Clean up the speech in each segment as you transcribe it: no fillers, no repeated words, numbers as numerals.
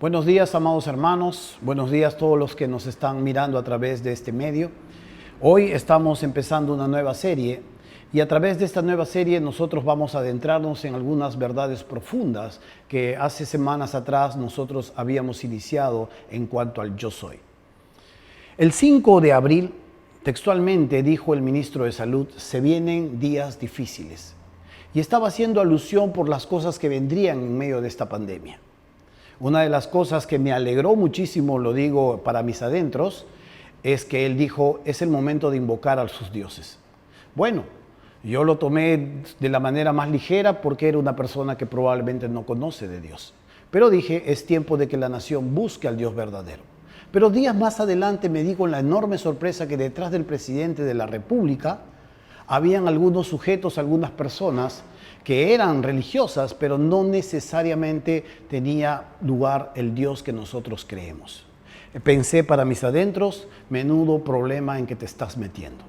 Buenos días, amados hermanos. Buenos días a todos los que nos están mirando a través de este medio. Hoy estamos empezando una nueva serie y a través de esta nueva serie nosotros vamos a adentrarnos en algunas verdades profundas que hace semanas atrás nosotros habíamos iniciado en cuanto al yo soy. El 5 de abril, textualmente dijo el ministro de Salud, se vienen días difíciles. Y estaba haciendo alusión por las cosas que vendrían en medio de esta pandemia. Una de las cosas que me alegró muchísimo, lo digo para mis adentros, es que él dijo, es el momento de invocar a sus dioses. Bueno, yo lo tomé de la manera más ligera porque era una persona que probablemente no conoce de Dios. Pero dije, es tiempo de que la nación busque al Dios verdadero. Pero días más adelante me di con la enorme sorpresa que detrás del presidente de la República habían algunos sujetos, algunas personas que eran religiosas, pero no necesariamente tenía lugar el Dios que nosotros creemos. Pensé para mis adentros, menudo problema en que te estás metiendo.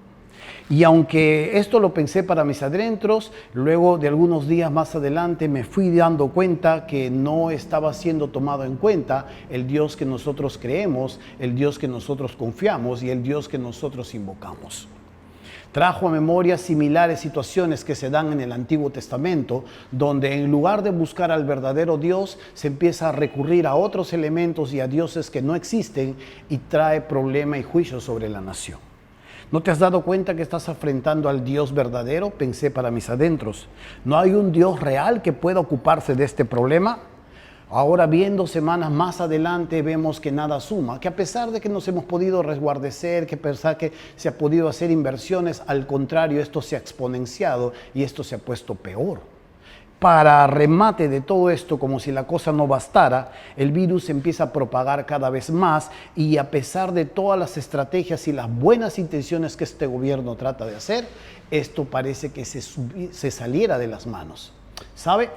Y aunque esto lo pensé para mis adentros, luego de algunos días más adelante me fui dando cuenta que no estaba siendo tomado en cuenta el Dios que nosotros creemos, el Dios que nosotros confiamos y el Dios que nosotros invocamos. Trajo a memoria similares situaciones que se dan en el Antiguo Testamento, donde en lugar de buscar al verdadero Dios, se empieza a recurrir a otros elementos y a dioses que no existen y trae problema y juicio sobre la nación. ¿No te has dado cuenta que estás afrentando al Dios verdadero? Pensé para mis adentros. ¿No hay un Dios real que pueda ocuparse de este problema? Ahora, viendo semanas más adelante, vemos que nada suma, que a pesar de que nos hemos podido resguardecer, que a pesar que se ha podido hacer inversiones, al contrario, esto se ha exponenciado y esto se ha puesto peor. Para remate de todo esto, como si la cosa no bastara, el virus empieza a propagar cada vez más y a pesar de todas las estrategias y las buenas intenciones que este gobierno trata de hacer, esto parece que se saliera de las manos. ¿Sabe?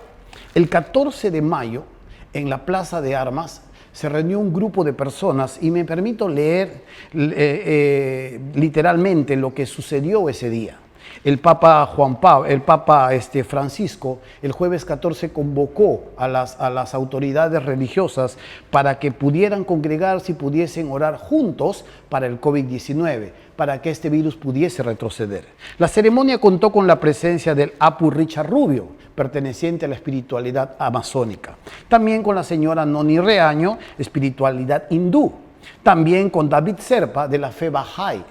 El 14 de mayo, en la Plaza de Armas, se reunió un grupo de personas y me permito leer literalmente lo que sucedió ese día. El Papa Francisco, el jueves 14 convocó a las autoridades religiosas para que pudieran congregarse y pudiesen orar juntos para el COVID-19, para que este virus pudiese retroceder. La ceremonia contó con la presencia del Apu Richard Rubio, perteneciente a la espiritualidad amazónica. También con la señora Noni Reaño, espiritualidad hindú. También con David Serpa, de la fe Bahá'í.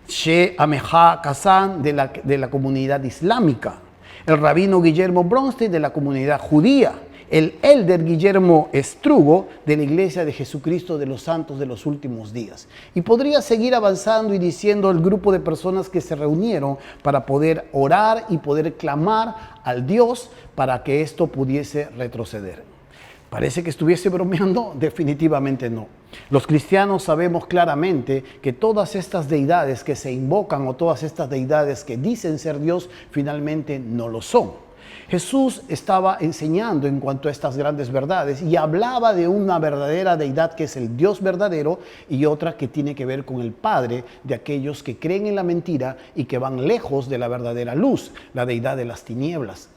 Sheikh Ahmed Kazan, de la comunidad islámica. El rabino Guillermo Bronstein, de la comunidad judía. El elder Guillermo Estrugo, de la Iglesia de Jesucristo de los Santos de los Últimos Días. Y podría seguir avanzando y diciendo el grupo de personas que se reunieron para poder orar y poder clamar al Dios para que esto pudiese retroceder. ¿Parece que estuviese bromeando? Definitivamente no. Los cristianos sabemos claramente que todas estas deidades que se invocan o todas estas deidades que dicen ser Dios, finalmente no lo son. Jesús estaba enseñando en cuanto a estas grandes verdades y hablaba de una verdadera deidad que es el Dios verdadero y otra que tiene que ver con el Padre de aquellos que creen en la mentira y que van lejos de la verdadera luz, la deidad de las tinieblas.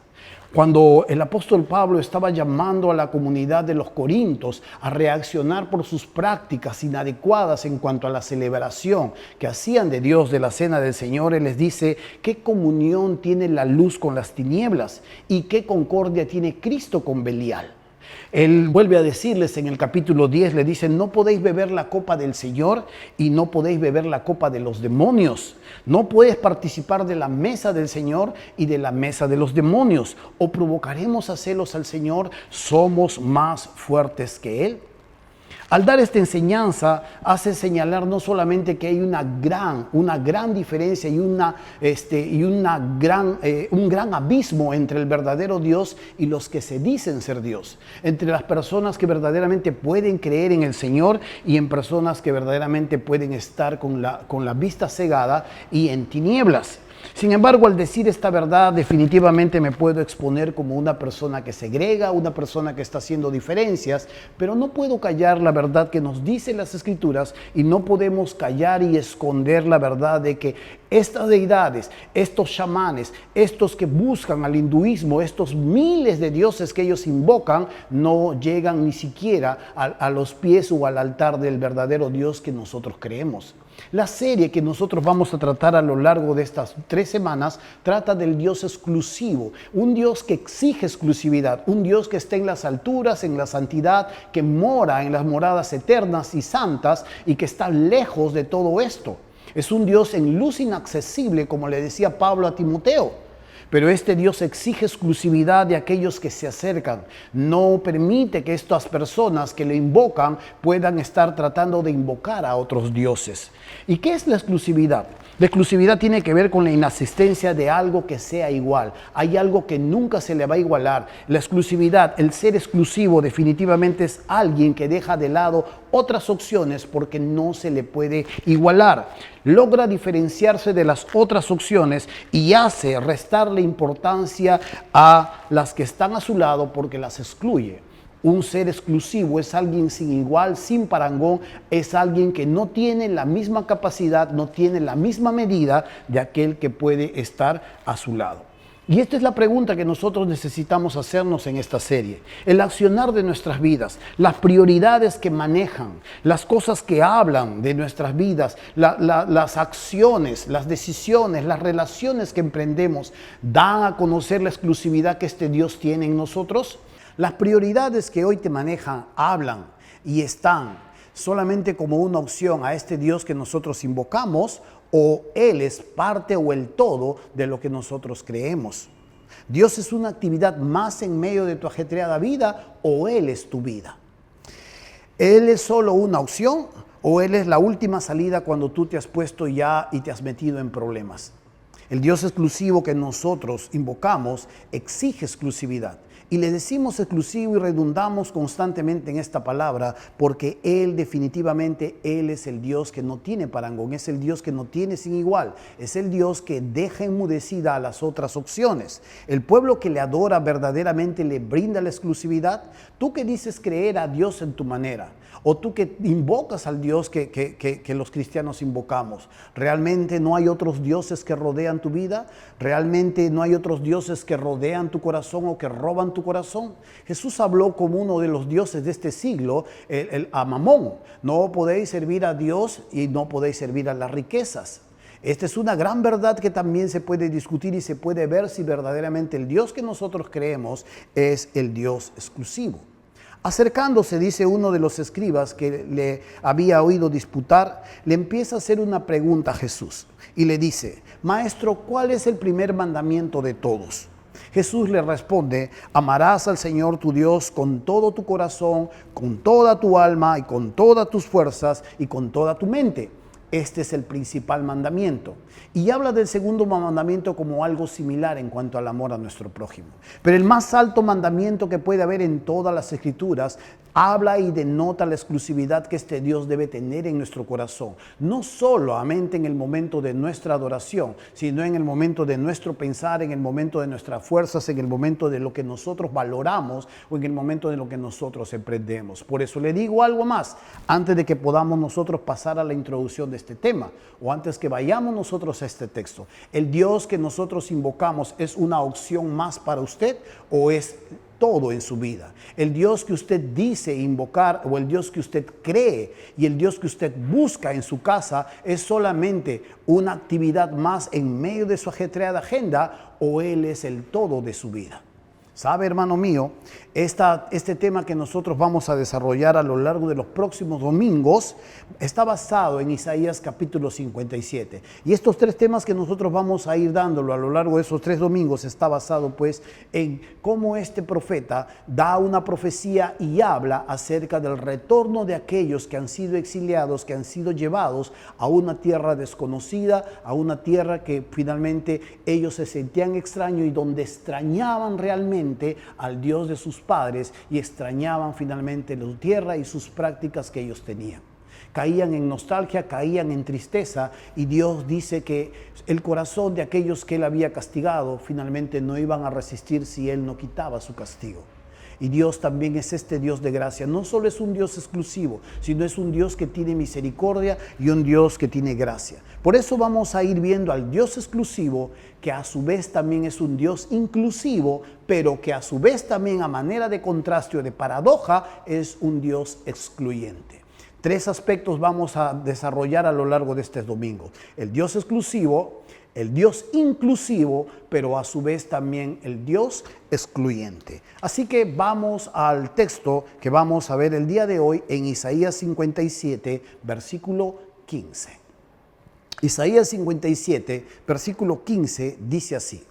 Cuando el apóstol Pablo estaba llamando a la comunidad de los Corintios a reaccionar por sus prácticas inadecuadas en cuanto a la celebración que hacían de Dios de la cena del Señor, él les dice, ¿qué comunión tiene la luz con las tinieblas? ¿Y qué concordia tiene Cristo con Belial? Él vuelve a decirles en el capítulo 10, le dice, no podéis beber la copa del Señor y no podéis beber la copa de los demonios. No puedes participar de la mesa del Señor y de la mesa de los demonios. O provocaremos a celos al Señor, somos más fuertes que Él. Al dar esta enseñanza, hace señalar no solamente que hay una gran diferencia y un gran abismo entre el verdadero Dios y los que se dicen ser Dios, entre las personas que verdaderamente pueden creer en el Señor y en personas que verdaderamente pueden estar con la vista cegada y en tinieblas. Sin embargo, al decir esta verdad, definitivamente me puedo exponer como una persona que segrega, una persona que está haciendo diferencias, pero no puedo callar la verdad que nos dicen las Escrituras y no podemos callar y esconder la verdad de que estas deidades, estos chamanes, estos que buscan al hinduismo, estos miles de dioses que ellos invocan, no llegan ni siquiera a los pies o al altar del verdadero Dios que nosotros creemos. La serie que nosotros vamos a tratar a lo largo de estas 3 semanas trata del Dios exclusivo, un Dios que exige exclusividad, un Dios que está en las alturas, en la santidad, que mora en las moradas eternas y santas y que está lejos de todo esto. Es un Dios en luz inaccesible, como le decía Pablo a Timoteo. Pero este Dios exige exclusividad de aquellos que se acercan. No permite que estas personas que le invocan puedan estar tratando de invocar a otros dioses. ¿Y qué es la exclusividad? La exclusividad tiene que ver con la inexistencia de algo que sea igual. Hay algo que nunca se le va a igualar. La exclusividad, el ser exclusivo, definitivamente es alguien que deja de lado otras opciones porque no se le puede igualar. Logra diferenciarse de las otras opciones y hace restarle importancia a las que están a su lado porque las excluye. Un ser exclusivo es alguien sin igual, sin parangón, es alguien que no tiene la misma capacidad, no tiene la misma medida de aquel que puede estar a su lado. Y esta es la pregunta que nosotros necesitamos hacernos en esta serie. El accionar de nuestras vidas, las prioridades que manejan, las cosas que hablan de nuestras vidas, las acciones, las decisiones, las relaciones que emprendemos, ¿dan a conocer la exclusividad que este Dios tiene en nosotros? Las prioridades que hoy te manejan, hablan y están solamente como una opción a este Dios que nosotros invocamos, o Él es parte o el todo de lo que nosotros creemos. Dios es una actividad más en medio de tu ajetreada vida, o Él es tu vida. Él es solo una opción, o Él es la última salida cuando tú te has puesto ya y te has metido en problemas. El Dios exclusivo que nosotros invocamos exige exclusividad. Y le decimos exclusivo y redundamos constantemente en esta palabra porque Él definitivamente, Él es el Dios que no tiene parangón, es el Dios que no tiene sin igual, es el Dios que deja enmudecida a las otras opciones. El pueblo que le adora verdaderamente le brinda la exclusividad. Tú que dices creer a Dios en tu manera, o tú que invocas al Dios que los cristianos invocamos, ¿realmente no hay otros dioses que rodean tu vida? ¿Realmente no hay otros dioses que rodean tu corazón o que roban tu corazón? Jesús habló como uno de los dioses de este siglo, a Mamón. No podéis servir a Dios y no podéis servir a las riquezas. Esta es una gran verdad que también se puede discutir y se puede ver si verdaderamente el Dios que nosotros creemos es el Dios exclusivo. Acercándose, dice uno de los escribas que le había oído disputar, le empieza a hacer una pregunta a Jesús y le dice: Maestro, ¿cuál es el primer mandamiento de todos? Jesús le responde: amarás al Señor tu Dios con todo tu corazón, con toda tu alma y con todas tus fuerzas y con toda tu mente. Este es el principal mandamiento. Y habla del segundo mandamiento como algo similar en cuanto al amor a nuestro prójimo. Pero el más alto mandamiento que puede haber en todas las Escrituras habla y denota la exclusividad que este Dios debe tener en nuestro corazón. No solamente en el momento de nuestra adoración, sino en el momento de nuestro pensar, en el momento de nuestras fuerzas, en el momento de lo que nosotros valoramos o en el momento de lo que nosotros emprendemos. Por eso le digo algo más, antes de que podamos nosotros pasar a la introducción de este tema, o antes que vayamos nosotros a este texto. ¿El Dios que nosotros invocamos es una opción más para usted o es todo en su vida? El Dios que usted dice invocar o el Dios que usted cree y el Dios que usted busca en su casa es solamente una actividad más en medio de su ajetreada agenda, o Él es el todo de su vida. ¿Sabe, hermano mío? Este tema que nosotros vamos a desarrollar a lo largo de los próximos domingos está basado en Isaías capítulo 57. Y estos 3 temas que nosotros vamos a ir dándolo a lo largo de esos 3 domingos está basado pues en cómo este profeta da una profecía y habla acerca del retorno de aquellos que han sido exiliados, que han sido llevados a una tierra desconocida, a una tierra que finalmente ellos se sentían extraños y donde extrañaban realmente al Dios de sus padres y extrañaban finalmente la tierra y sus prácticas que ellos tenían. Caían en nostalgia, caían en tristeza, y Dios dice que el corazón de aquellos que Él había castigado finalmente no iban a resistir si Él no quitaba su castigo. Y Dios también es este Dios de gracia. No solo es un Dios exclusivo, sino es un Dios que tiene misericordia y un Dios que tiene gracia. Por eso vamos a ir viendo al Dios exclusivo, que a su vez también es un Dios inclusivo, pero que a su vez también, a manera de contraste o de paradoja, es un Dios excluyente. 3 aspectos vamos a desarrollar a lo largo de este domingo: el Dios exclusivo, el Dios inclusivo, pero a su vez también el Dios excluyente. Así que vamos al texto que vamos a ver el día de hoy en Isaías 57, versículo 15. Isaías 57, versículo 15 dice así: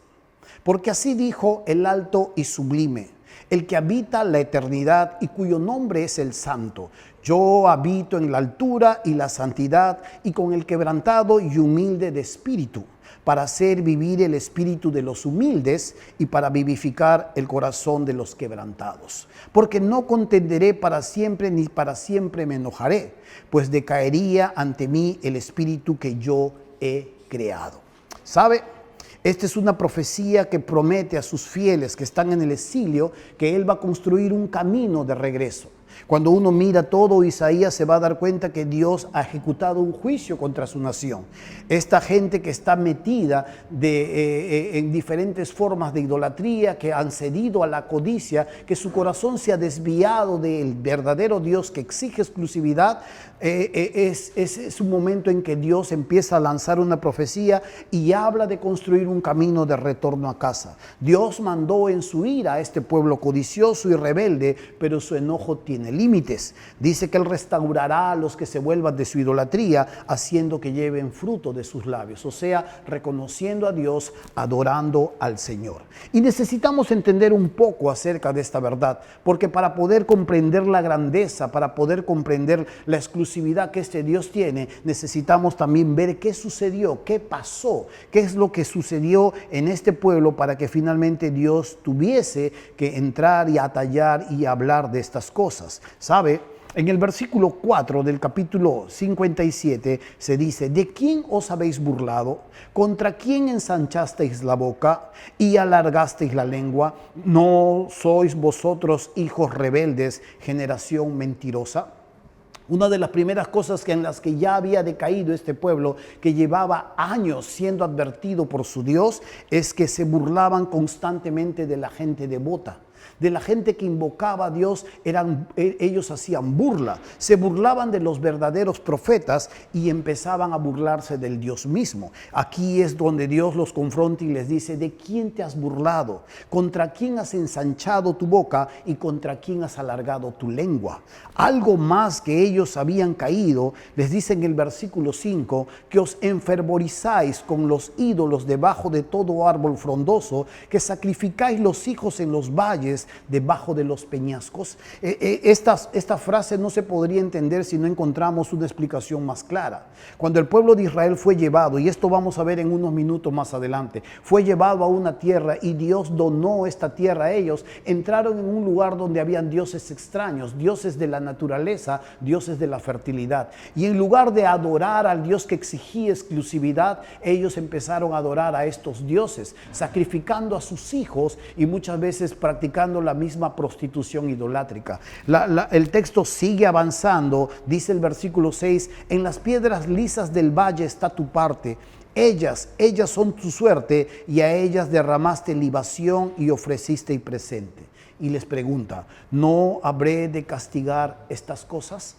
porque así dijo el alto y sublime, el que habita la eternidad y cuyo nombre es el Santo. Yo habito en la altura y la santidad, y con el quebrantado y humilde de espíritu, para hacer vivir el espíritu de los humildes y para vivificar el corazón de los quebrantados. Porque no contenderé para siempre, ni para siempre me enojaré, pues decaería ante mí el espíritu que yo he creado. ¿Sabe? Esta es una profecía que promete a sus fieles que están en el exilio que Él va a construir un camino de regreso. Cuando uno mira todo Isaías, se va a dar cuenta que Dios ha ejecutado un juicio contra su nación. Esta gente que está metida en diferentes formas de idolatría, que han cedido a la codicia, que su corazón se ha desviado del verdadero Dios que exige exclusividad, es un momento en que Dios empieza a lanzar una profecía y habla de construir un camino de retorno a casa. Dios mandó en su ira a este pueblo codicioso y rebelde, pero su enojo tiene límites. Dice que Él restaurará a los que se vuelvan de su idolatría, haciendo que lleven fruto de sus labios, o sea, reconociendo a Dios, adorando al Señor. Y necesitamos entender un poco acerca de esta verdad, porque para poder comprender la grandeza, para poder comprender la exclusividad que este Dios tiene, necesitamos también ver qué sucedió, qué pasó, qué es lo que sucedió en este pueblo para que finalmente Dios tuviese que entrar y atallar y hablar de estas cosas. ¿Sabe? En el versículo 4 del capítulo 57 se dice: ¿de quién os habéis burlado? ¿Contra quién ensanchasteis la boca y alargasteis la lengua? ¿No sois vosotros hijos rebeldes, generación mentirosa? Una de las primeras cosas en las que ya había decaído este pueblo, que llevaba años siendo advertido por su Dios, es que se burlaban constantemente de la gente devota. De la gente que invocaba a Dios, ellos hacían burla, se burlaban de los verdaderos profetas y empezaban a burlarse del Dios mismo. Aquí es donde Dios los confronta y les dice: ¿de quién te has burlado? ¿Contra quién has ensanchado tu boca y contra quién has alargado tu lengua? Algo más que ellos habían caído, les dice en el versículo 5, que os enfervorizáis con los ídolos debajo de todo árbol frondoso, que sacrificáis los hijos en los valles, debajo de los peñascos. Esta frase no se podría entender si no encontramos una explicación más clara. Cuando el pueblo de Israel fue llevado, y esto vamos a ver en unos minutos más adelante, fue llevado a una tierra y Dios donó esta tierra a ellos, entraron en un lugar donde habían dioses extraños, dioses de la naturaleza, dioses de la fertilidad, y en lugar de adorar al Dios que exigía exclusividad, ellos empezaron a adorar a estos dioses, sacrificando a sus hijos y muchas veces practicando la misma prostitución idolátrica. El texto sigue avanzando, dice el versículo 6: en las piedras lisas del valle está tu parte, ellas son tu suerte, y a ellas derramaste libación y ofreciste presente. Y les pregunta: ¿no habré de castigar estas cosas?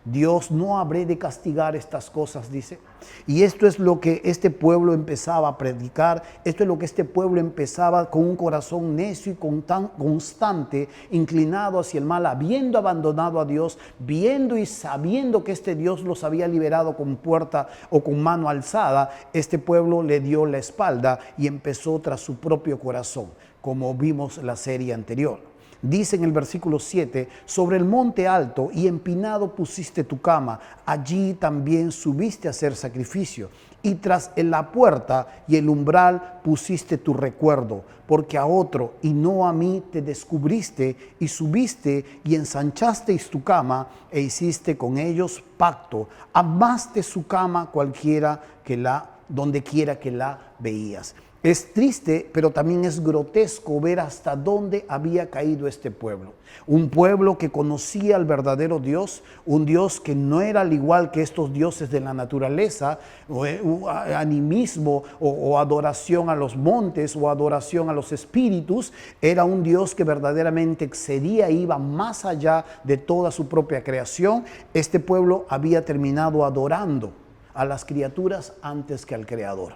Dios, ¿no habré de castigar estas cosas?, dice. Y esto es lo que este pueblo empezaba a predicar, esto es lo que este pueblo empezaba con un corazón necio y tan constante, inclinado hacia el mal, habiendo abandonado a Dios, viendo y sabiendo que este Dios los había liberado con puerta o con mano alzada. Este pueblo le dio la espalda y empezó tras su propio corazón, como vimos en la serie anterior. Dice en el versículo 7: sobre el monte alto y empinado pusiste tu cama, allí también subiste a hacer sacrificio, y tras la puerta y el umbral pusiste tu recuerdo, porque a otro y no a mí te descubriste y subiste y ensanchasteis tu cama e hiciste con ellos pacto. Amaste su cama donde quiera que la veías. Es triste, pero también es grotesco ver hasta dónde había caído este pueblo. Un pueblo que conocía al verdadero Dios, un Dios que no era al igual que estos dioses de la naturaleza, o animismo o adoración a los montes o adoración a los espíritus. Era un Dios que verdaderamente excedía e iba más allá de toda su propia creación. Este pueblo había terminado adorando a las criaturas antes que al Creador.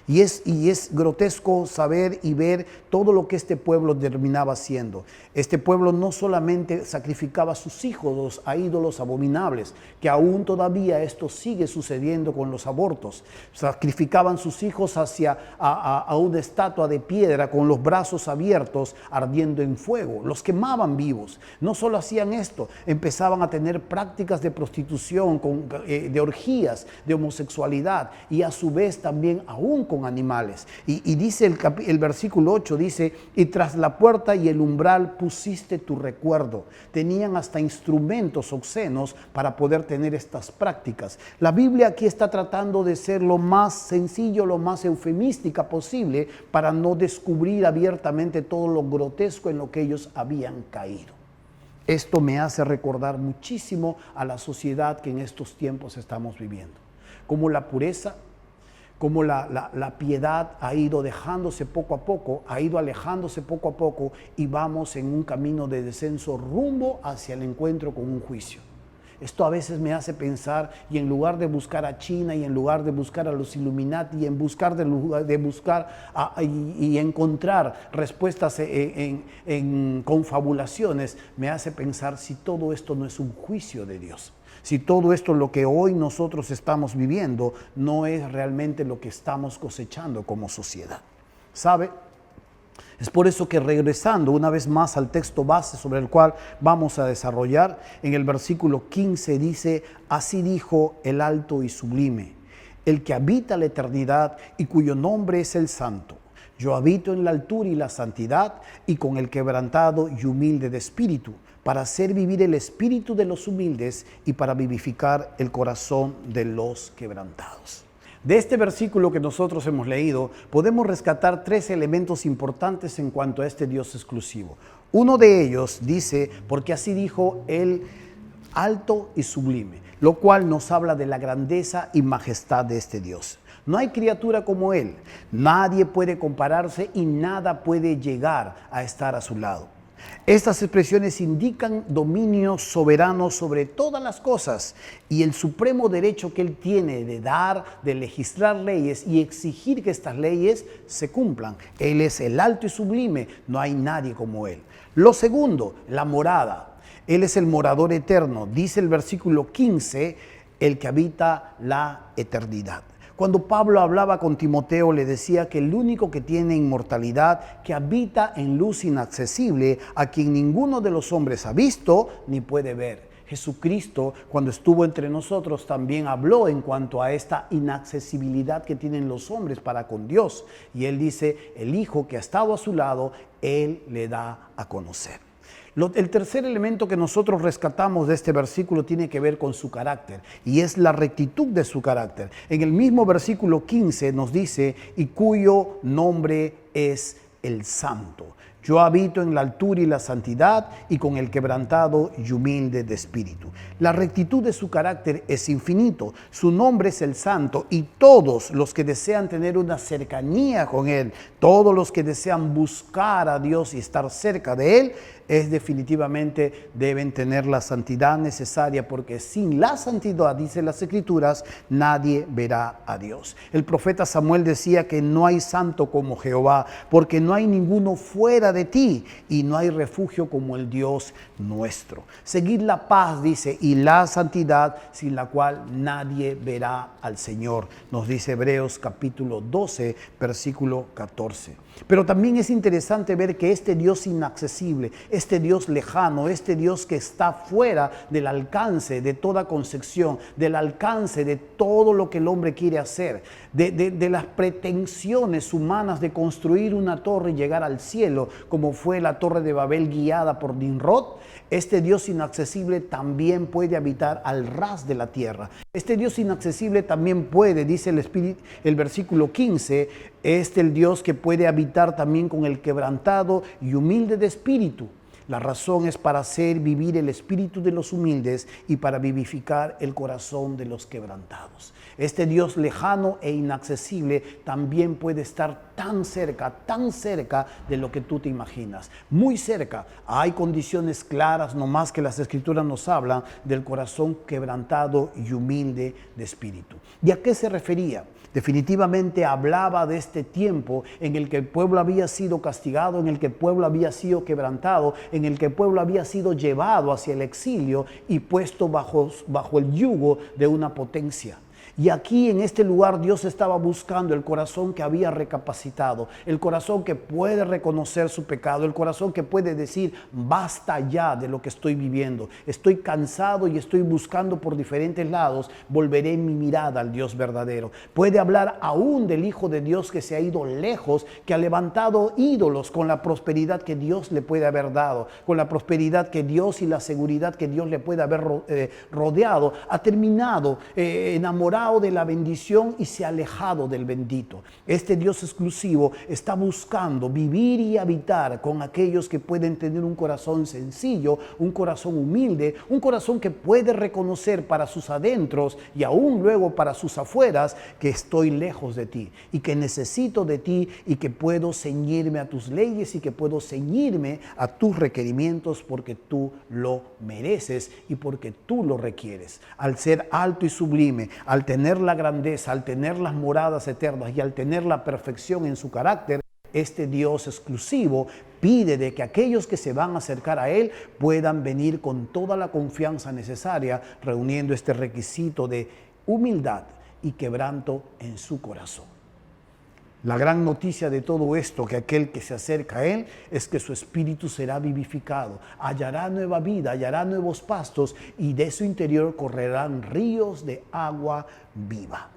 Y es grotesco saber y ver todo lo que este pueblo terminaba haciendo. Este pueblo no solamente sacrificaba a sus hijos a ídolos abominables, que aún todavía esto sigue sucediendo con los abortos. Sacrificaban sus hijos a una estatua de piedra con los brazos abiertos, ardiendo en fuego. Los quemaban vivos. No solo hacían esto, empezaban a tener prácticas de prostitución, de orgías, de homosexualidad, y a su vez también aún con animales. Y dice el versículo 8, dice, y tras la puerta y el umbral pusiste tu recuerdo. Tenían hasta instrumentos obscenos para poder tener estas prácticas. La Biblia aquí está tratando de ser lo más sencillo, lo más eufemística posible, para no descubrir abiertamente todo lo grotesco en lo que ellos habían caído. Esto me hace recordar muchísimo a la sociedad que en estos tiempos estamos viviendo. Como la pureza, como la piedad ha ido dejándose poco a poco, ha ido alejándose poco a poco, y vamos en un camino de descenso rumbo hacia el encuentro con un juicio. Esto a veces me hace pensar, y en lugar de buscar a China, y en lugar de buscar a los Illuminati, y en buscar y encontrar respuestas en confabulaciones, me hace pensar si todo esto no es un juicio de Dios. Si todo esto, lo que hoy nosotros estamos viviendo, no es realmente lo que estamos cosechando como sociedad. ¿Sabe? Es por eso que, regresando una vez más al texto base sobre el cual vamos a desarrollar, en el versículo 15 dice, así dijo el alto y sublime, el que habita la eternidad y cuyo nombre es el Santo. Yo habito en la altura y la santidad, y con el quebrantado y humilde de espíritu, para hacer vivir el espíritu de los humildes y para vivificar el corazón de los quebrantados. De este versículo que nosotros hemos leído, podemos rescatar 3 elementos importantes en cuanto a este Dios exclusivo. Uno de ellos dice, porque así dijo el alto y sublime, lo cual nos habla de la grandeza y majestad de este Dios. No hay criatura como Él, nadie puede compararse y nada puede llegar a estar a su lado. Estas expresiones indican dominio soberano sobre todas las cosas y el supremo derecho que Él tiene de dar, de legislar leyes y exigir que estas leyes se cumplan. Él es el alto y sublime, no hay nadie como Él. Lo segundo, la morada. Él es el morador eterno, dice el versículo 15, el que habita la eternidad. Cuando Pablo hablaba con Timoteo, le decía que el único que tiene inmortalidad, que habita en luz inaccesible, a quien ninguno de los hombres ha visto ni puede ver. Jesucristo, cuando estuvo entre nosotros, también habló en cuanto a esta inaccesibilidad que tienen los hombres para con Dios. Y Él dice, el Hijo que ha estado a su lado, Él le da a conocer. El tercer elemento que nosotros rescatamos de este versículo tiene que ver con su carácter, y es la rectitud de su carácter. En el mismo versículo 15 nos dice, y cuyo nombre es el Santo. Yo habito en la altura y la santidad, y con el quebrantado y humilde de espíritu. La rectitud de su carácter es infinito. Su nombre es el Santo, y todos los que desean tener una cercanía con Él, todos los que desean buscar a Dios y estar cerca de Él, definitivamente deben tener la santidad necesaria, porque sin la santidad, dice las Escrituras, nadie verá a Dios. El profeta Samuel decía que no hay santo como Jehová, porque no hay ninguno fuera de ti, y no hay refugio como el Dios nuestro. Seguid la paz, dice, y la santidad, sin la cual nadie verá al Señor, nos dice Hebreos capítulo 12, versículo 14. Pero también es interesante ver que este Dios inaccesible, este Dios lejano, este Dios que está fuera del alcance de toda concepción, del alcance de todo lo que el hombre quiere hacer, de las pretensiones humanas de construir una torre y llegar al cielo, como fue la torre de Babel guiada por Nimrod. Este Dios inaccesible también puede habitar al ras de la tierra. Este Dios inaccesible también puede, dice el versículo 15, es el Dios que puede habitar también con el quebrantado y humilde de espíritu. La razón es para hacer vivir el espíritu de los humildes y para vivificar el corazón de los quebrantados. Este Dios lejano e inaccesible también puede estar tan cerca de lo que tú te imaginas. Muy cerca. Hay condiciones claras, no más que las Escrituras nos hablan del corazón quebrantado y humilde de espíritu. ¿Y a qué se refería? Definitivamente hablaba de este tiempo en el que el pueblo había sido castigado, en el que el pueblo había sido quebrantado, en el que el pueblo había sido llevado hacia el exilio y puesto bajo el yugo de una potencia. Y aquí en este lugar Dios estaba buscando el corazón que había recapacitado, el corazón que puede reconocer su pecado, el corazón que puede decir, basta ya de lo que estoy viviendo, estoy cansado y estoy buscando por diferentes lados, volveré mi mirada al Dios verdadero. Puede hablar aún del Hijo de Dios que se ha ido lejos, que ha levantado ídolos con la prosperidad que Dios le puede haber dado, con la prosperidad que Dios y la seguridad que Dios le puede haber rodeado, ha terminado enamorado de la bendición y se ha alejado del bendito. Este Dios exclusivo está buscando vivir y habitar con aquellos que pueden tener un corazón sencillo, un corazón humilde, un corazón que puede reconocer para sus adentros y aún luego para sus afueras que estoy lejos de ti y que necesito de ti y que puedo ceñirme a tus leyes y que puedo ceñirme a tus requerimientos porque tú lo mereces y porque tú lo requieres. Al ser alto y sublime, al tener la grandeza, al tener las moradas eternas y al tener la perfección en su carácter, este Dios exclusivo pide de que aquellos que se van a acercar a Él puedan venir con toda la confianza necesaria, reuniendo este requisito de humildad y quebranto en su corazón. La gran noticia de todo esto, que aquel que se acerca a Él, es que su espíritu será vivificado, hallará nueva vida, hallará nuevos pastos y de su interior correrán ríos de agua viva.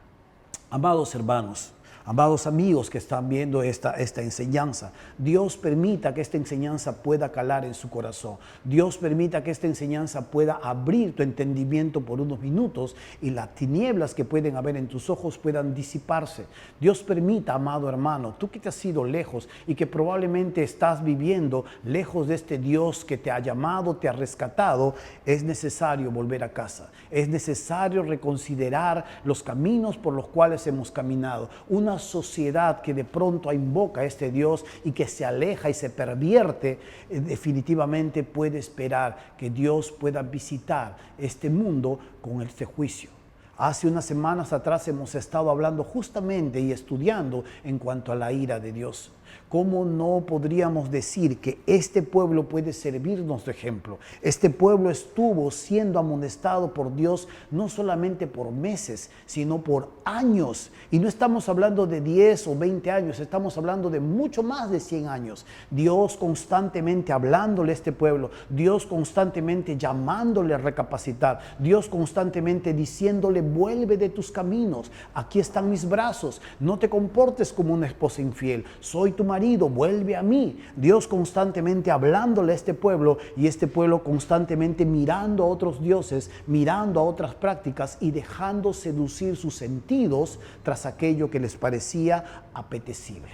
Amados hermanos, amados amigos que están viendo esta enseñanza, Dios permita que esta enseñanza pueda calar en su corazón. Dios permita que esta enseñanza pueda abrir tu entendimiento por unos minutos y las tinieblas que pueden haber en tus ojos puedan disiparse. Dios permita, amado hermano, tú que te has ido lejos y que probablemente estás viviendo lejos de este Dios que te ha llamado, te ha rescatado, es necesario volver a casa. Es necesario reconsiderar los caminos por los cuales hemos caminado. Una sociedad que de pronto invoca a este Dios y que se aleja y se pervierte, definitivamente puede esperar que Dios pueda visitar este mundo con este juicio. Hace unas semanas atrás hemos estado hablando justamente y estudiando en cuanto a la ira de Dios. ¿Cómo no podríamos decir que este pueblo puede servirnos de ejemplo? Este pueblo estuvo siendo amonestado por Dios no solamente por meses, sino por años. Y no estamos hablando de 10 o 20 años, estamos hablando de mucho más de 100 años. Dios constantemente hablándole a este pueblo, Dios constantemente llamándole a recapacitar, Dios constantemente diciéndole, vuelve de tus caminos, aquí están mis brazos, no te comportes como una esposa infiel, soy tu marido, vuelve a mí. Dios constantemente hablándole a este pueblo y este pueblo constantemente mirando a otros dioses, mirando a otras prácticas y dejando seducir sus sentidos tras aquello que les parecía apetecible.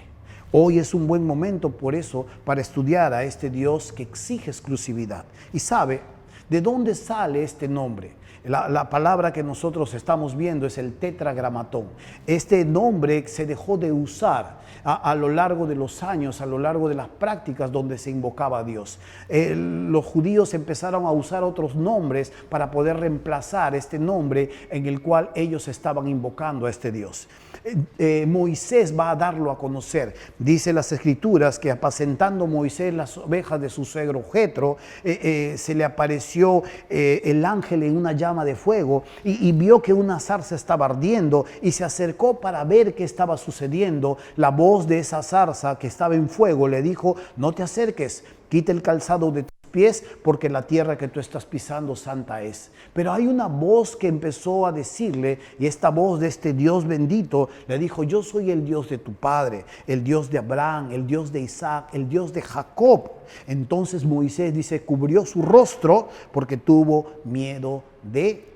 Hoy es un buen momento por eso para estudiar a este Dios que exige exclusividad. Y sabe, ¿de dónde sale este nombre? La palabra que nosotros estamos viendo es el tetragramatón. Este nombre se dejó de usar a lo largo de los años, a lo largo de las prácticas donde se invocaba a Dios. Los judíos empezaron a usar otros nombres para poder reemplazar este nombre en el cual ellos estaban invocando a este Dios. Moisés va a darlo a conocer. Dice las Escrituras que apacentando Moisés las ovejas de su suegro Jetro, se le apareció el ángel en una llama de fuego y vio que una zarza estaba ardiendo y se acercó para ver qué estaba sucediendo. La voz de esa zarza que estaba en fuego le dijo, no te acerques, quita el calzado de tus pies, porque la tierra que tú estás pisando santa es. Pero hay una voz que empezó a decirle, y esta voz de este Dios bendito le dijo: yo soy el Dios de tu padre, el Dios de Abraham, el Dios de Isaac, el Dios de Jacob. Entonces Moisés dice, cubrió su rostro porque tuvo miedo de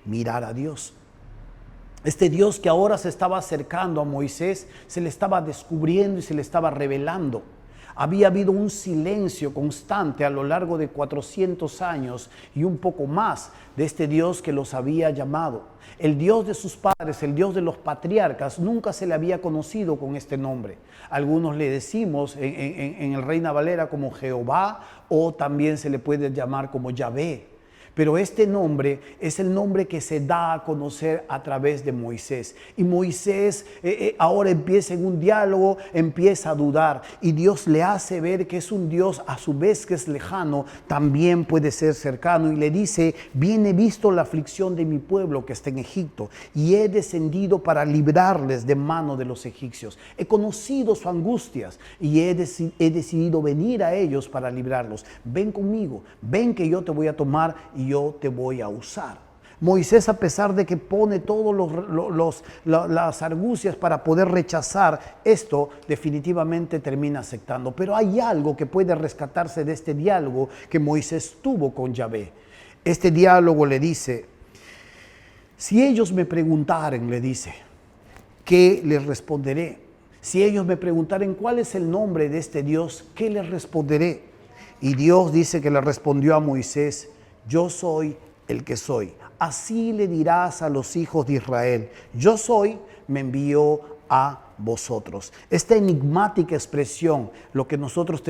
mirar a Dios. Este Dios que ahora se estaba acercando a Moisés, se le estaba descubriendo y se le estaba revelando. Había habido un silencio constante a lo largo de 400 años y un poco más de este Dios que los había llamado. El Dios de sus padres, el Dios de los patriarcas, nunca se le había conocido con este nombre. Algunos le decimos en el Reina Valera como Jehová, o también se le puede llamar como Yahvé. Pero este nombre es el nombre que se da a conocer a través de Moisés. Y Moisés ahora empieza en un diálogo, empieza a dudar. Y Dios le hace ver que es un Dios, a su vez que es lejano, también puede ser cercano. Y le dice: bien he visto la aflicción de mi pueblo que está en Egipto, y he descendido para librarles de mano de los egipcios. He conocido sus angustias y he decidido venir a ellos para librarlos. Ven conmigo, ven que yo te voy a tomar y yo te voy a usar. Moisés, a pesar de que pone todas las argucias para poder rechazar esto, definitivamente termina aceptando. Pero hay algo que puede rescatarse de este diálogo que Moisés tuvo con Yahvé. Este diálogo le dice: si ellos me preguntaren, le dice, ¿qué les responderé? Si ellos me preguntaren cuál es el nombre de este Dios, ¿qué les responderé? Y Dios dice que le respondió a Moisés: yo soy el que soy. Así le dirás a los hijos de Israel: yo soy, me envió a vosotros. Esta enigmática expresión, lo que nosotros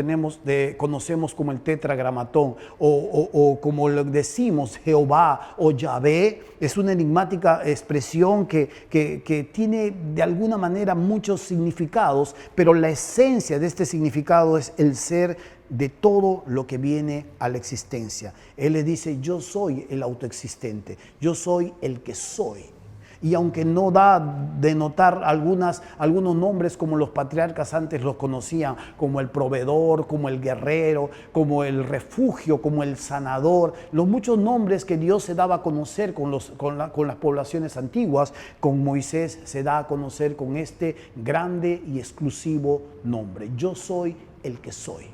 conocemos como el tetragramatón, o como lo decimos Jehová o Yahvé, es una enigmática expresión que tiene de alguna manera muchos significados, pero la esencia de este significado es el ser de todo lo que viene a la existencia. Él le dice: yo soy el autoexistente, yo soy el que soy. Y aunque no da de notar algunos nombres como los patriarcas antes los conocían, como el proveedor, como el guerrero, como el refugio, como el sanador, los muchos nombres que Dios se daba a conocer con las poblaciones antiguas, con Moisés se da a conocer con este grande y exclusivo nombre: yo soy el que soy.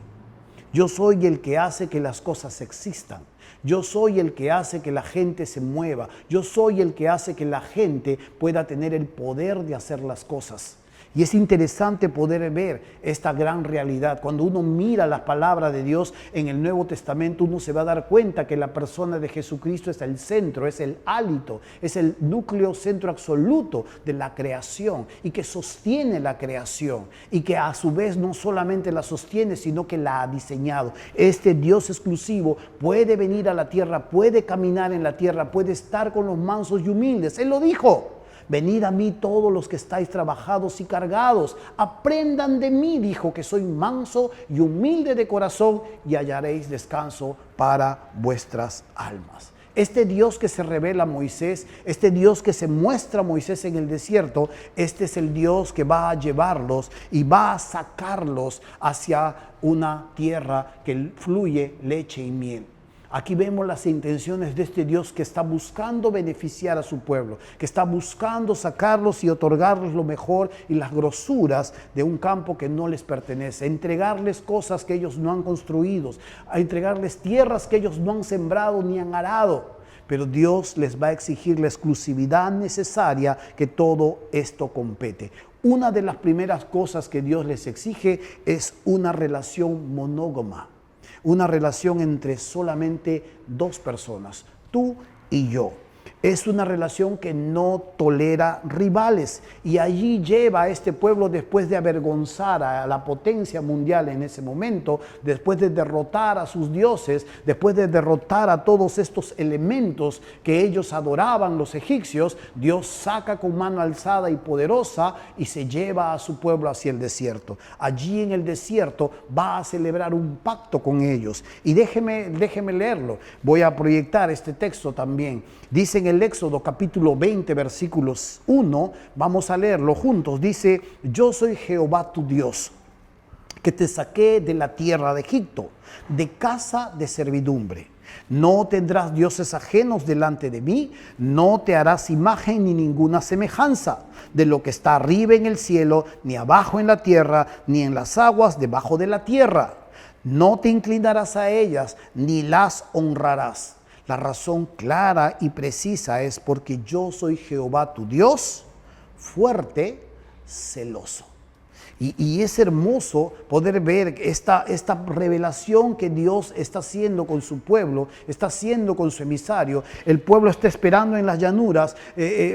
Yo soy el que hace que las cosas existan. Yo soy el que hace que la gente se mueva. Yo soy el que hace que la gente pueda tener el poder de hacer las cosas. Y es interesante poder ver esta gran realidad. Cuando uno mira la palabra de Dios en el Nuevo Testamento, uno se va a dar cuenta que la persona de Jesucristo es el centro, es el hálito, es el núcleo centro absoluto de la creación, y que sostiene la creación, y que a su vez no solamente la sostiene, sino que la ha diseñado. Este Dios exclusivo puede venir a la tierra, puede caminar en la tierra, puede estar con los mansos y humildes. Él lo dijo: venid a mí todos los que estáis trabajados y cargados, aprendan de mí, dijo, que soy manso y humilde de corazón, y hallaréis descanso para vuestras almas. Este Dios que se revela a Moisés, este Dios que se muestra a Moisés en el desierto, este es el Dios que va a llevarlos y va a sacarlos hacia una tierra que fluye leche y miel. Aquí vemos las intenciones de este Dios que está buscando beneficiar a su pueblo, que está buscando sacarlos y otorgarles lo mejor y las grosuras de un campo que no les pertenece, entregarles cosas que ellos no han construido, a entregarles tierras que ellos no han sembrado ni han arado. Pero Dios les va a exigir la exclusividad necesaria que todo esto compete. Una de las primeras cosas que Dios les exige es una relación monógama. Una relación entre solamente dos personas, tú y yo. Es una relación que no tolera rivales, y allí lleva a este pueblo, después de avergonzar a la potencia mundial en ese momento, después de derrotar a sus dioses, después de derrotar a todos estos elementos que ellos adoraban los egipcios, Dios saca con mano alzada y poderosa y se lleva a su pueblo hacia el desierto. Allí en el desierto va a celebrar un pacto con ellos. Y déjeme leerlo. Voy a proyectar este texto también. Dice en el Éxodo capítulo 20 versículos 1, vamos a leerlo juntos. Dice: yo soy Jehová tu Dios, que te saqué de la tierra de Egipto, de casa de servidumbre. No tendrás dioses ajenos delante de mí, no te harás imagen ni ninguna semejanza de lo que está arriba en el cielo, ni abajo en la tierra, ni en las aguas debajo de la tierra. No te inclinarás a ellas, ni las honrarás. La razón clara y precisa es porque yo soy Jehová tu Dios, fuerte, celoso. Y es hermoso poder ver esta revelación que Dios está haciendo con su pueblo, está haciendo con su emisario. El pueblo está esperando en las llanuras.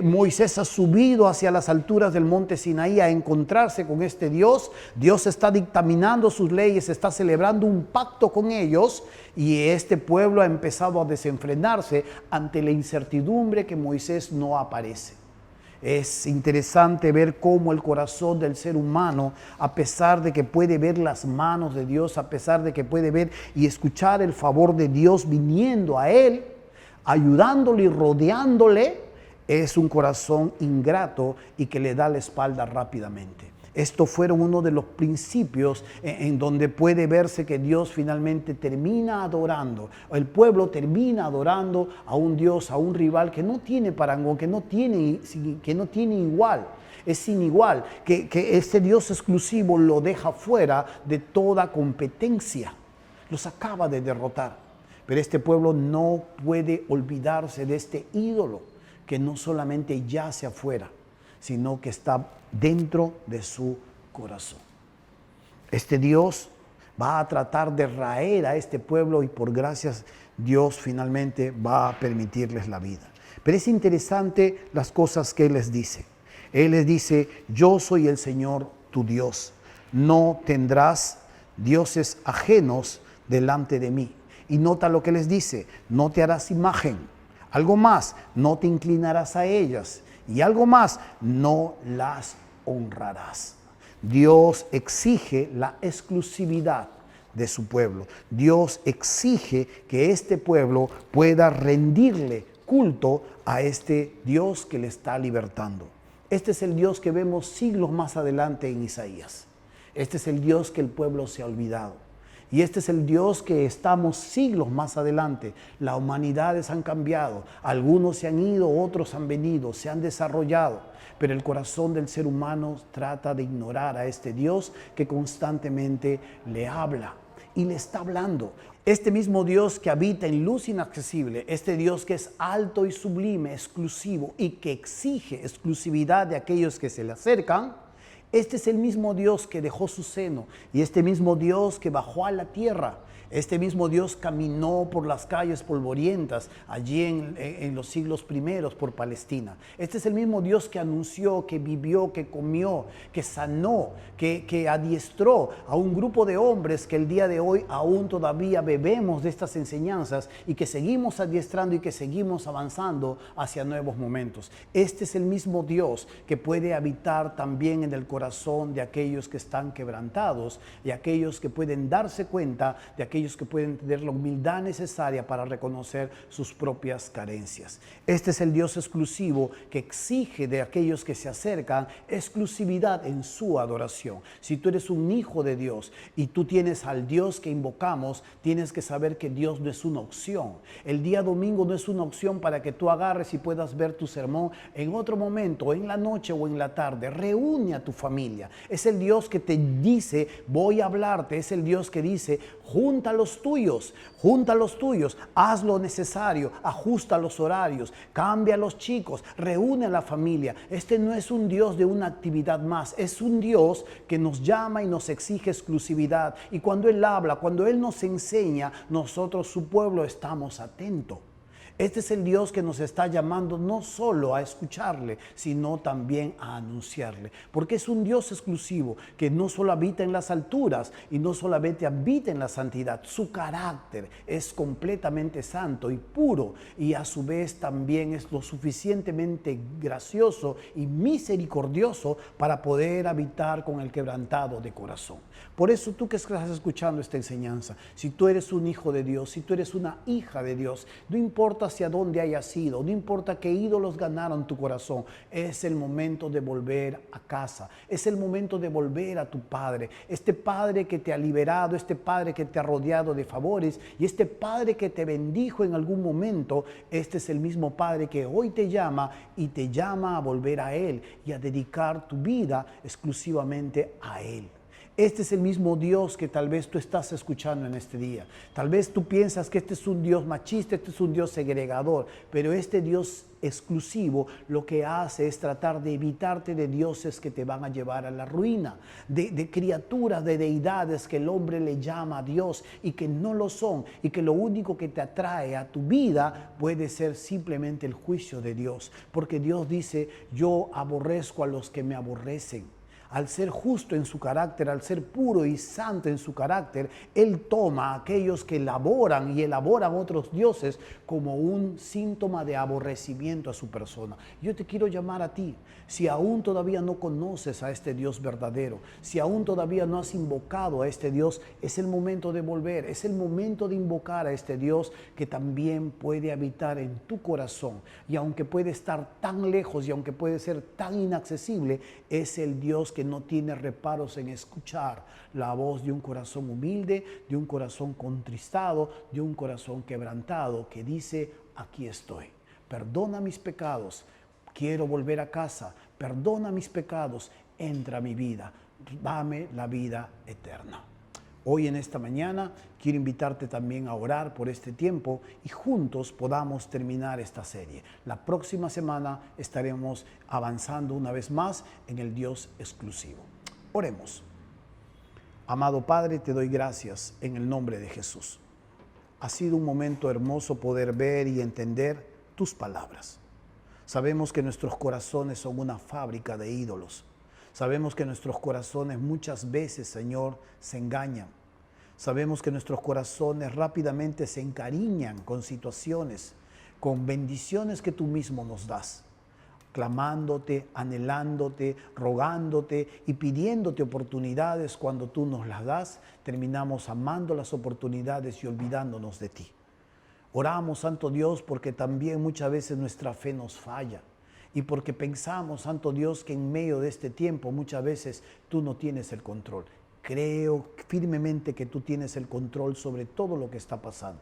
Moisés ha subido hacia las alturas del monte Sinaí a encontrarse con este Dios. Dios está dictaminando sus leyes, está celebrando un pacto con ellos. Y este pueblo ha empezado a desenfrenarse ante la incertidumbre que Moisés no aparece. Es interesante ver cómo el corazón del ser humano, a pesar de que puede ver las manos de Dios, a pesar de que puede ver y escuchar el favor de Dios viniendo a él, ayudándole y rodeándole, es un corazón ingrato y que le da la espalda rápidamente. Estos fueron uno de los principios en donde puede verse que Dios finalmente termina adorando. El pueblo termina adorando a un Dios, a un rival que no tiene parangón, que no tiene igual. Es sin igual, que este Dios exclusivo lo deja fuera de toda competencia. Los acaba de derrotar. Pero este pueblo no puede olvidarse de este ídolo que no solamente yace afuera, sino que está dentro de su corazón. Este Dios va a tratar de raer a este pueblo y por gracias Dios finalmente va a permitirles la vida. Pero es interesante las cosas que Él les dice. Él les dice, yo soy el Señor tu Dios, no tendrás dioses ajenos delante de mí. Y nota lo que les dice, no te harás imagen. Algo más, no te inclinarás a ellas. Y algo más, no las honrarás. Dios exige la exclusividad de su pueblo. Dios exige que este pueblo pueda rendirle culto a este Dios que le está libertando. Este es el Dios que vemos siglos más adelante en Isaías. Este es el Dios que el pueblo se ha olvidado. Y este es el Dios que estamos siglos más adelante. Las humanidades han cambiado. Algunos se han ido, otros han venido, se han desarrollado. Pero el corazón del ser humano trata de ignorar a este Dios que constantemente le habla y le está hablando. Este mismo Dios que habita en luz inaccesible, este Dios que es alto y sublime, exclusivo y que exige exclusividad de aquellos que se le acercan. Este es el mismo Dios que dejó su seno y este mismo Dios que bajó a la tierra. Este mismo Dios caminó por las calles polvorientas allí en los siglos primeros por Palestina. Este es el mismo Dios que anunció, que vivió, que comió, que sanó, que adiestró a un grupo de hombres que el día de hoy aún todavía bebemos de estas enseñanzas y que seguimos adiestrando y que seguimos avanzando hacia nuevos momentos. Este es el mismo Dios que puede habitar también en el corazón de aquellos que están quebrantados y aquellos que pueden darse cuenta de aquellos que pueden tener la humildad necesaria para reconocer sus propias carencias. Este es el Dios exclusivo que exige de aquellos que se acercan exclusividad en su adoración. Si tú eres un hijo de Dios y tú tienes al Dios que invocamos, tienes que saber que Dios no es una opción. El día domingo no es una opción para que tú agarres y puedas ver tu sermón en otro momento, en la noche o en la tarde. Reúne a tu familia. Es el Dios que te dice, voy a hablarte. Es el Dios que dice, junta los tuyos, haz lo necesario, ajusta los horarios, cambia a los chicos, reúne a la familia. Este no es un Dios de una actividad más, es un Dios que nos llama y nos exige exclusividad. Y cuando Él habla, cuando Él nos enseña, nosotros, su pueblo, estamos atentos. Este es el Dios que nos está llamando no solo a escucharle, sino también a anunciarle. Porque es un Dios exclusivo que no solo habita en las alturas y no solamente habita en la santidad. Su carácter es completamente santo y puro y a su vez también es lo suficientemente gracioso y misericordioso para poder habitar con el quebrantado de corazón. Por eso tú que estás escuchando esta enseñanza, si tú eres un hijo de Dios, si tú eres una hija de Dios, no importa hacia dónde hayas ido, no importa qué ídolos ganaron tu corazón, es el momento de volver a casa, es el momento de volver a tu Padre, este Padre que te ha liberado, este Padre que te ha rodeado de favores y este Padre que te bendijo en algún momento. Este es el mismo Padre que hoy te llama y te llama a volver a Él y a dedicar tu vida exclusivamente a Él. Este es el mismo Dios que tal vez tú estás escuchando en este día. Tal vez tú piensas que este es un Dios machista, este es un Dios segregador, pero este Dios exclusivo lo que hace es tratar de evitarte de dioses que te van a llevar a la ruina, de criaturas, de deidades que el hombre le llama a Dios y que no lo son, y que lo único que te atrae a tu vida puede ser simplemente el juicio de Dios, porque Dios dice: yo aborrezco a los que me aborrecen. Al ser justo en su carácter, al ser puro y santo en su carácter, Él toma a aquellos que elaboran y elaboran otros dioses como un síntoma de aborrecimiento a su persona. Yo te quiero llamar a ti, si aún todavía no conoces a este Dios verdadero, si aún todavía no has invocado a este Dios, es el momento de volver, es el momento de invocar a este Dios que también puede habitar en tu corazón. Y aunque puede estar tan lejos y aunque puede ser tan inaccesible, es el Dios que no tiene reparos en escuchar la voz de un corazón humilde, de un corazón contristado, de un corazón quebrantado que dice: aquí estoy, perdona mis pecados, quiero volver a casa, perdona mis pecados, entra a mi vida, dame la vida eterna. Hoy en esta mañana quiero invitarte también a orar por este tiempo y juntos podamos terminar esta serie. La próxima semana estaremos avanzando una vez más en el Dios exclusivo. Oremos. Amado Padre, te doy gracias en el nombre de Jesús. Ha sido un momento hermoso poder ver y entender tus palabras. Sabemos que nuestros corazones son una fábrica de ídolos. Sabemos que nuestros corazones muchas veces, Señor, se engañan. Sabemos que nuestros corazones rápidamente se encariñan con situaciones, con bendiciones que tú mismo nos das, clamándote, anhelándote, rogándote y pidiéndote oportunidades. Cuando tú nos las das, terminamos amando las oportunidades y olvidándonos de ti. Oramos, Santo Dios, porque también muchas veces nuestra fe nos falla. Y porque pensamos, Santo Dios, que en medio de este tiempo muchas veces tú no tienes el control. Creo firmemente que tú tienes el control sobre todo lo que está pasando.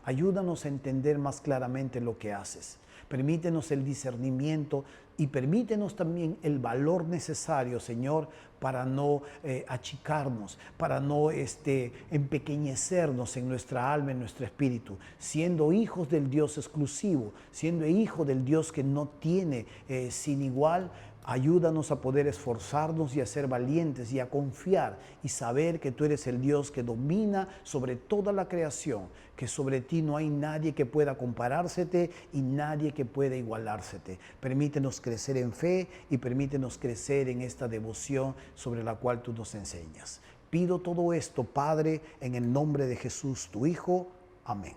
Ayúdanos a entender más claramente lo que haces. Permítenos el discernimiento y permítenos también el valor necesario, Señor, para no achicarnos, para no empequeñecernos en nuestra alma, en nuestro espíritu, siendo hijos del Dios exclusivo, siendo hijos del Dios que no tiene sin igual. Ayúdanos a poder esforzarnos y a ser valientes y a confiar y saber que tú eres el Dios que domina sobre toda la creación, que sobre ti no hay nadie que pueda comparársete y nadie que pueda igualársete. Permítenos crecer en fe y permítenos crecer en esta devoción sobre la cual tú nos enseñas. Pido todo esto, Padre, en el nombre de Jesús, tu Hijo. Amén.